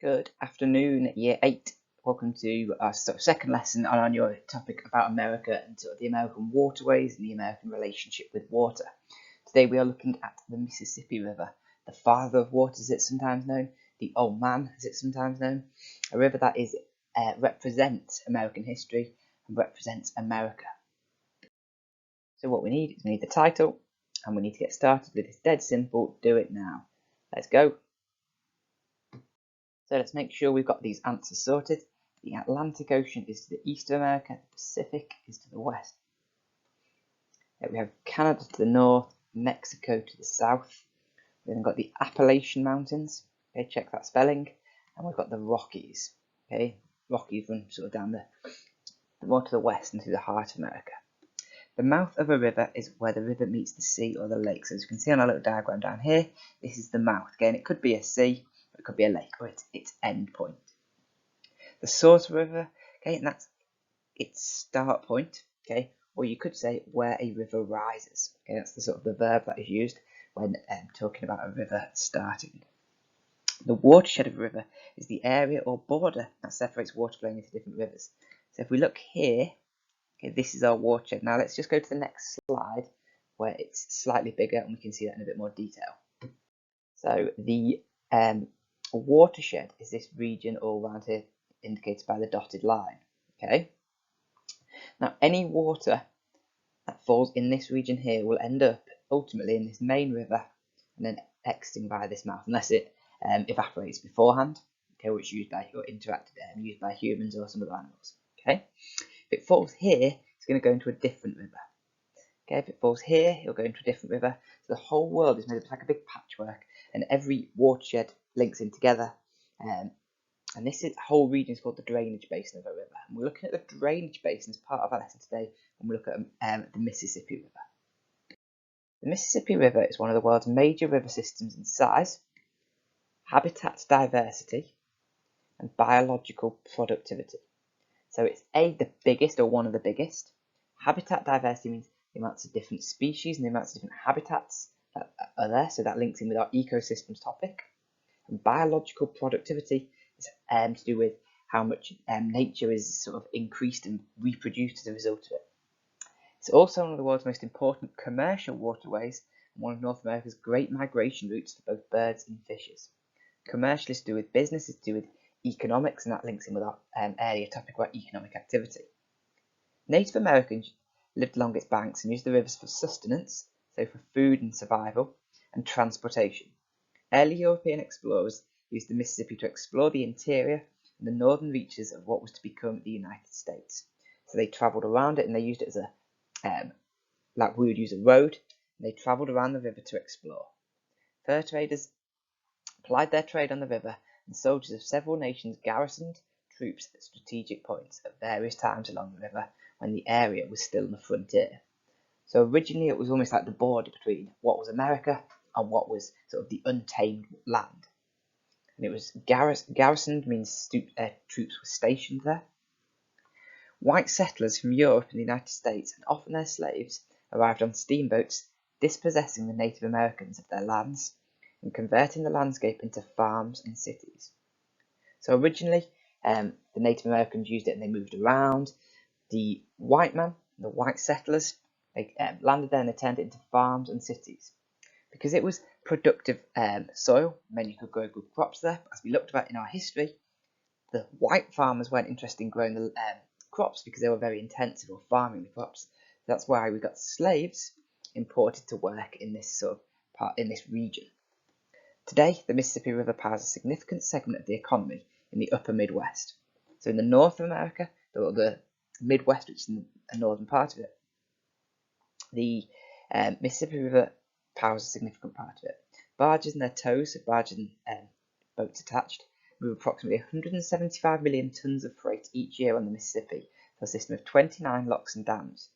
Good afternoon, Year 8. Welcome to our second lesson on your topic about America and the American waterways and the American relationship with water. Today we are looking at the Mississippi River, the father of waters as it's sometimes known, the old man as it's sometimes known, a river that represents American history and represents America. So what we need the title, and we need to get started with this dead simple, do it now. Let's go. So let's make sure we've got these answers sorted. The Atlantic Ocean is to the east of America, the Pacific is to the west. We have Canada to the north, Mexico to the south. We've then got the Appalachian Mountains, okay, check that spelling, and we've got the Rockies, okay. Rockies run sort of down more to the west and through the heart of America. The mouth of a river is where the river meets the sea or the lake. So as you can see on our little diagram down here, this is the mouth. Again, it could be a sea, it could be a lake, or its end point. The source of a river, okay, and that's its start point, okay, or you could say where a river rises. Okay, that's the sort of the verb that is used when talking about a river starting. The watershed of a river is the area or border that separates water flowing into different rivers. So if we look here, okay, this is our watershed. Now let's just go to the next slide where it's slightly bigger and we can see that in a bit more detail. So the watershed is this region all around here indicated by the dotted line. Okay. Now any water that falls in this region here will end up ultimately in this main river and then exiting via this mouth, unless it evaporates beforehand, okay, which is used by humans or some other animals. Okay. If it falls here, it's going to go into a different river. Okay, if it falls here, it'll go into a different river. So the whole world is made up like a big patchwork, and every watershed links in together. And this whole region is called the drainage basin of a river. And we're looking at the drainage basin as part of our lesson today when we look at the Mississippi River. The Mississippi River is one of the world's major river systems in size, habitat diversity, and biological productivity. So it's the biggest or one of the biggest. Habitat diversity means the amounts of different species and the amounts of different habitats that are there, so that links in with our ecosystems topic. And biological productivity is to do with how much nature is sort of increased and reproduced as a result of it. It's also one of the world's most important commercial waterways and one of North America's great migration routes for both birds and fishes. Commercial is to do with business, is to do with economics, and that links in with our area topic about economic activity. Native Americans lived along its banks and used the rivers for sustenance, so for food and survival, and transportation. Early European explorers used the Mississippi to explore the interior and the northern reaches of what was to become the United States. So they travelled around it and they used it as like we would use a road, and they travelled around the river to explore. Fur traders plied their trade on the river, and soldiers of several nations garrisoned troops at strategic points at various times along the river when the area was still on the frontier. So originally it was almost like the border between what was America and what was sort of the untamed land. And it was garrisoned means troops were stationed there. White settlers from Europe and the United States, and often their slaves, arrived on steamboats, dispossessing the Native Americans of their lands and converting the landscape into farms and cities. So originally, the Native Americans used it and they moved around. The white man, the white settlers, they landed there and they turned it into farms and cities. Because it was productive soil, meant you could grow good crops there. As we looked at in our history, the white farmers weren't interested in growing the crops because they were very intensive or farming the crops. That's why we got slaves imported to work in this sort of part in this region. Today, the Mississippi River powers a significant segment of the economy in the upper Midwest. So in the north of America, the Midwest, which is in the northern part of it, the Mississippi River powers a significant part of it. Barges and their tows, so barges and boats attached, move approximately 175 million tons of freight each year on the Mississippi for a system of 29 locks and dams.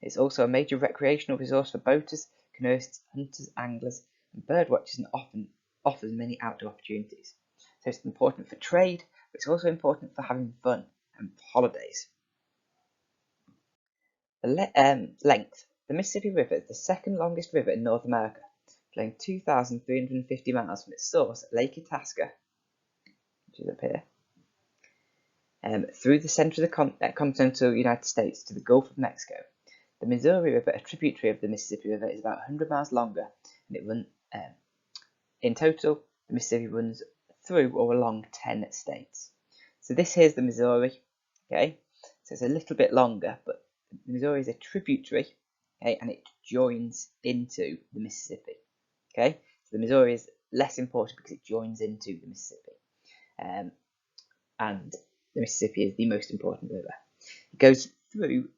It's also a major recreational resource for boaters, canoeists, hunters, anglers, and bird watchers, and often offers many outdoor opportunities. So it's important for trade, but it's also important for having fun and holidays. The length. The Mississippi River is the second longest river in North America, flowing 2,350 miles from its source at Lake Itasca which is up here, through the centre of the continental United States to the Gulf of Mexico. The Missouri River, a tributary of the Mississippi River, is about 100 miles longer, and it runs. In total, the Mississippi runs through or along 10 states. So this here's the Missouri, okay? So it's a little bit longer, but the Missouri is a tributary, okay, and it joins into the Mississippi, okay? So the Missouri is less important because it joins into the Mississippi, and the Mississippi is the most important river. It goes through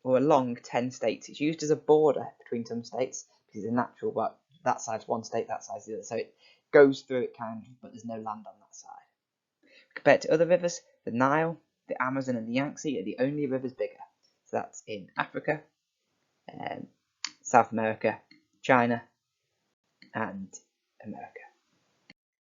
or along 10 states. It's used as a border between some states because it's a natural, but that side's one state, that side's the other. So it goes through it kind of, but there's no land on that side. Compared to other rivers, the Nile, the Amazon and the Yangtze are the only rivers bigger. So that's in Africa, South America, China and America.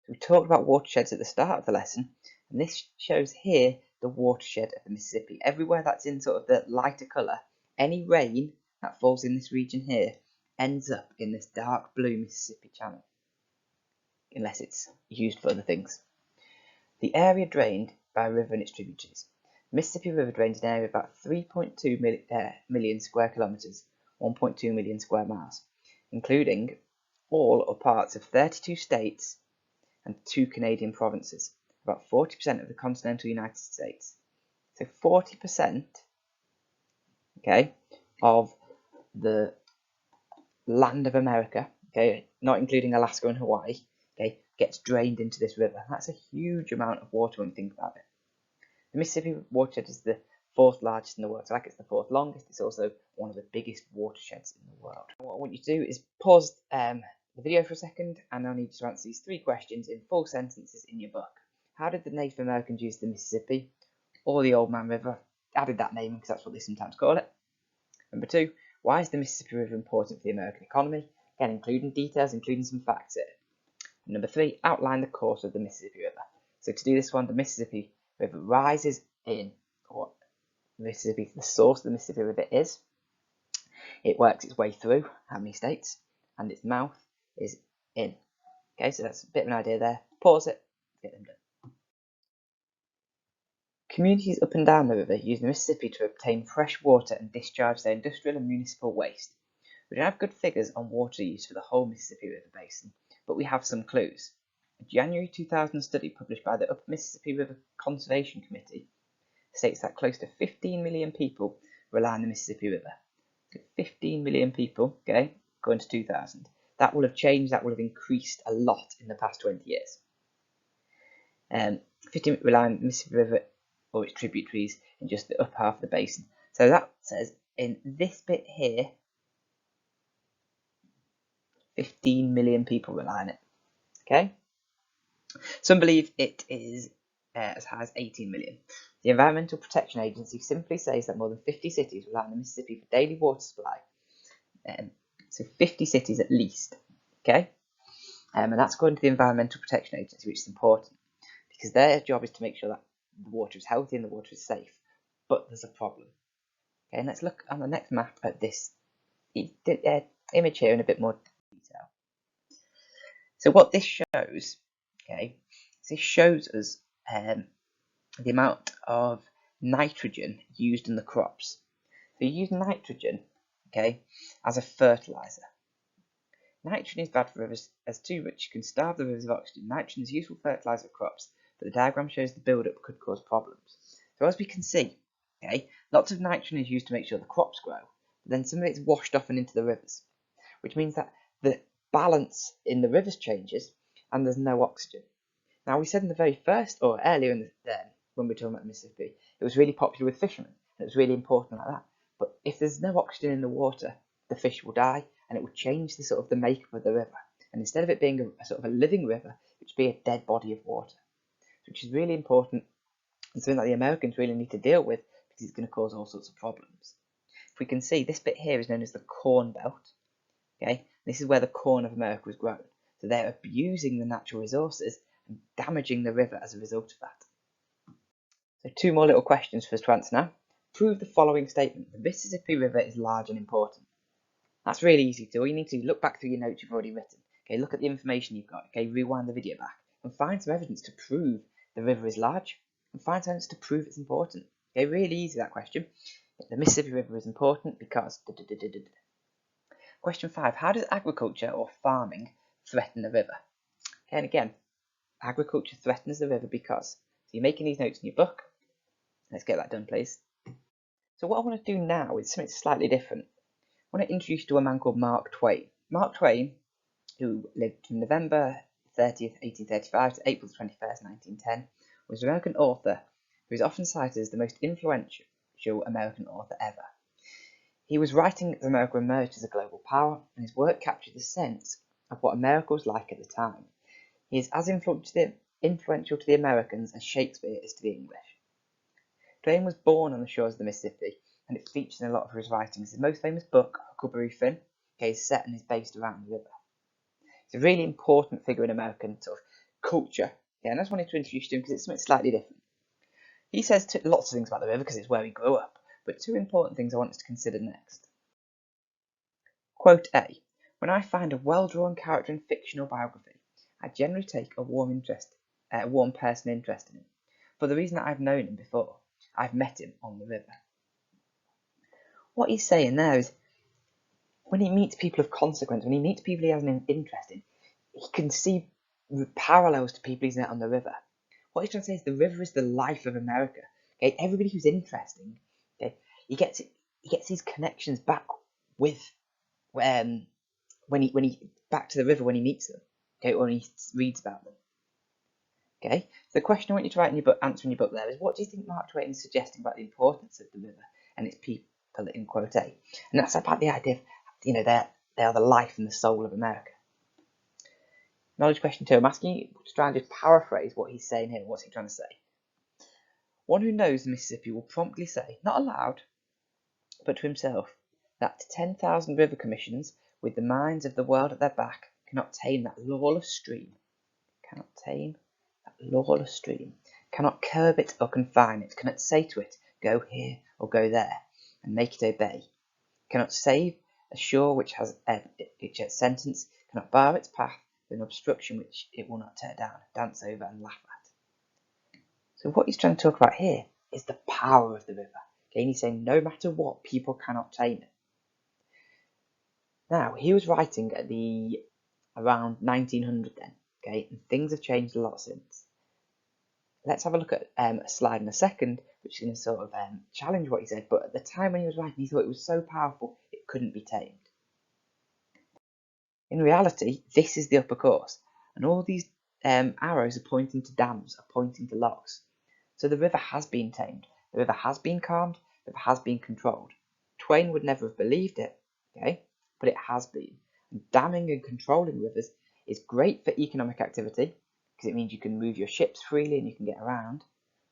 So we talked about watersheds at the start of the lesson, and this shows here the watershed of the Mississippi. Everywhere that's in sort of the lighter colour, any rain that falls in this region here ends up in this dark blue Mississippi Channel, unless it's used for other things. The area drained by a river and its tributaries. The Mississippi River drains an area of about 3.2 million square kilometres, 1.2 million square miles, including all or parts of 32 states and 2 Canadian provinces, about 40% of the continental United States. So 40%, okay, of the land of America, okay, not including Alaska and Hawaii, okay, gets drained into this river. That's a huge amount of water when you think about it. The Mississippi watershed is the 4th largest in the world. So like it's the 4th longest, it's also one of the biggest watersheds in the world. What I want you to do is pause the video for a second, and I'll need you to answer these 3 questions in full sentences in your book. How did the Native Americans use the Mississippi or the Old Man River? I added that name because that's what they sometimes call it. Number 2, why is the Mississippi River important for the American economy? Again, including details, including some facts here. And number 3, outline the course of the Mississippi River. So to do this one, the Mississippi River rises in, or Mississippi, the source of the Mississippi River is. It works its way through how many states, and its mouth is in. Okay, so that's a bit of an idea there. Pause it, get them done. Communities up and down the river use the Mississippi to obtain fresh water and discharge their industrial and municipal waste. We don't have good figures on water use for the whole Mississippi River basin, but we have some clues. A January 2000 study published by the Upper Mississippi River Conservation Committee states that close to 15 million people rely on the Mississippi River. So 15 million people, okay, going to 2000. That will have changed, that will have increased a lot in the past 20 years. 15 rely on the Mississippi River or its tributaries in just the upper half of the basin. So that says in this bit here, 15 million people rely on it. Okay? Some believe it is as high as 18 million. The Environmental Protection Agency simply says that more than 50 cities rely on the Mississippi for daily water supply. So 50 cities at least. Okay? And that's according to the Environmental Protection Agency, which is important because their job is to make sure that the water is healthy and the water is safe. But there's a problem. Okay, and let's look on the next map at this image here in a bit more detail. So what this shows, okay, this shows us the amount of nitrogen used in the crops. So you use nitrogen, okay, as a fertilizer. Nitrogen is bad for rivers as too much can starve the rivers of oxygen. Nitrogen is useful fertilizer for crops, but the diagram shows the build-up could cause problems. So as we can see, okay, lots of nitrogen is used to make sure the crops grow, but then some of it's washed off and into the rivers, which means that the balance in the rivers changes and there's no oxygen. Now we said in the very first, or earlier in when we were talking about the Mississippi, it was really popular with fishermen, and it was really important like that. But if there's no oxygen in the water, the fish will die, and it will change the sort of the makeup of the river. And instead of it being a sort of a living river, it would be a dead body of water, which is really important and something that the Americans really need to deal with because it's going to cause all sorts of problems. If we can see, this bit here is known as the Corn Belt. Okay, this is where the corn of America was grown. So they're abusing the natural resources and damaging the river as a result of that. So 2 more little questions for us to answer now. Prove the following statement. The Mississippi River is large and important. That's really easy to do. All you need to do is look back through your notes you've already written. Okay, look at the information you've got. Okay, rewind the video back. and find some evidence to prove the river is large, and find some evidence to prove it's important. Okay, really easy, that question. The Mississippi River is important because... Question 5. How does agriculture or farming threaten the river? Okay, and again, agriculture threatens the river because... So you're making these notes in your book. Let's get that done, please. So what I want to do now is something slightly different. I want to introduce you to a man called Mark Twain. Mark Twain, who lived from November 30th, 1835 to April 21st, 1910, was an American author who is often cited as the most influential American author ever. He was writing as America emerged as a global power, and his work captured the sense of what America was like at the time. He is as influential to the Americans as Shakespeare is to the English. Twain was born on the shores of the Mississippi, and it features in a lot of his writings. His most famous book, Huckleberry Finn, is set and is based around the river. He's a really important figure in American sort of culture, and I just wanted to introduce you to him because it's something slightly different. He says lots of things about the river because it's where we grew up, but 2 important things I want us to consider next. Quote A. When I find a well-drawn character in fiction or biography, I generally take a warm person interest in him. For the reason that I've known him before, I've met him on the river. What he's saying there is, when he meets people of consequence, when he meets people he has an interest in, he can see parallels to people he's met on the river. What he's trying to say is the river is the life of America. Okay, everybody who's interesting, okay, he gets his connections back with when he back to the river when he meets them. Okay, or when he reads about them. Okay, so the question I want you to write in your book, answer in your book there is, what do you think Mark Twain is suggesting about the importance of the river and its people in quote A? And that's about the idea of, they are the life and the soul of America. Knowledge question 2. I'm asking you to try and just paraphrase what he's saying here. What's he trying to say? One who knows the Mississippi will promptly say, not aloud, but to himself, that 10,000 river commissions, with the minds of the world at their back, cannot tame that lawless stream. Cannot tame that lawless stream. Cannot curb it or confine it. Cannot say to it, go here or go there, and make it obey. Cannot save a shore which has its sentence. Cannot bar its path with an obstruction which it will not tear down, dance over, and laugh at. So what he's trying to talk about here is the power of the river. Okay, and he's saying no matter what, people cannot tame it. Now, he was writing at around 1900 then, okay, and things have changed a lot since. Let's have a look at a slide in a second, which is going to sort of challenge what he said, but at the time when he was writing, he thought it was so powerful, it couldn't be tamed. In reality, this is the upper course, and all these arrows are pointing to dams, are pointing to locks. So the river has been tamed, the river has been calmed, the river has been controlled. Twain would never have believed it, okay, but it has been. And damming and controlling rivers is great for economic activity, because it means you can move your ships freely and you can get around,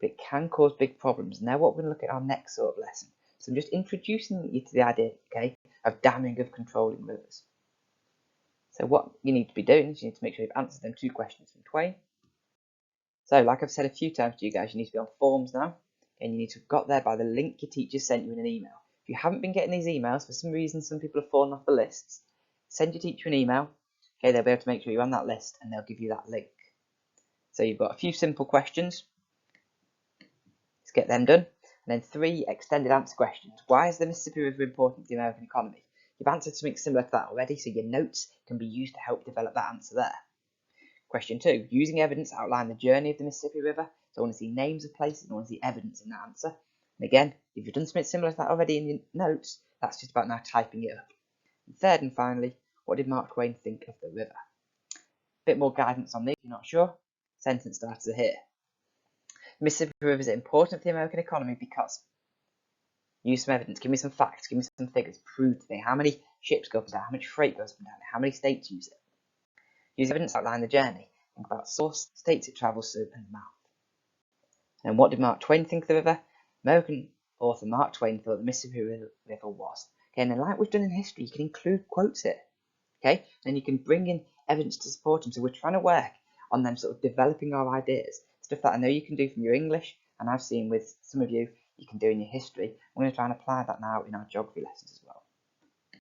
but it can cause big problems. And now what we're going to look at our next sort of lesson. So I'm just introducing you to the idea, okay, of damming, of controlling rivers. So what you need to be doing is you need to make sure you've answered them 2 questions from Twain. So like I've said a few times to you guys, you need to be on forms now, and you need to have got there by the link your teacher sent you in an email. If you haven't been getting these emails, for some reason some people have fallen off the lists, send your teacher an email, okay, they'll be able to make sure you're on that list and they'll give you that link. So you've got a few simple questions, let's get them done, and then 3 extended answer questions. Why is the Mississippi River important to the American economy? You've answered something similar to that already, so your notes can be used to help develop that answer there. Question 2, using evidence, outline the journey of the Mississippi River. So I want to see names of places, I want to see evidence in that answer. And again, if you've done something similar to that already in your notes, that's just about now typing it up. And third and finally, what did Mark Twain think of the river? A bit more guidance on this if you're not sure. Sentence starters are here. The Mississippi River is important for the American economy because... Use some evidence, give me some facts, give me some figures, prove to me how many ships go up and down, how much freight goes up and down, how many states use it. Use evidence to outline the journey. Think about source, states it travels through, and the mouth. And what did Mark Twain think of the river? American author Mark Twain thought the Mississippi River was. Okay, and then like we've done in history, you can include quotes here. Okay, and you can bring in evidence to support them. So we're trying to work on them sort of developing our ideas. Stuff that I know you can do from your English, and I've seen with some of you, you can do in your history. I'm going to try and apply that now in our geography lessons as well.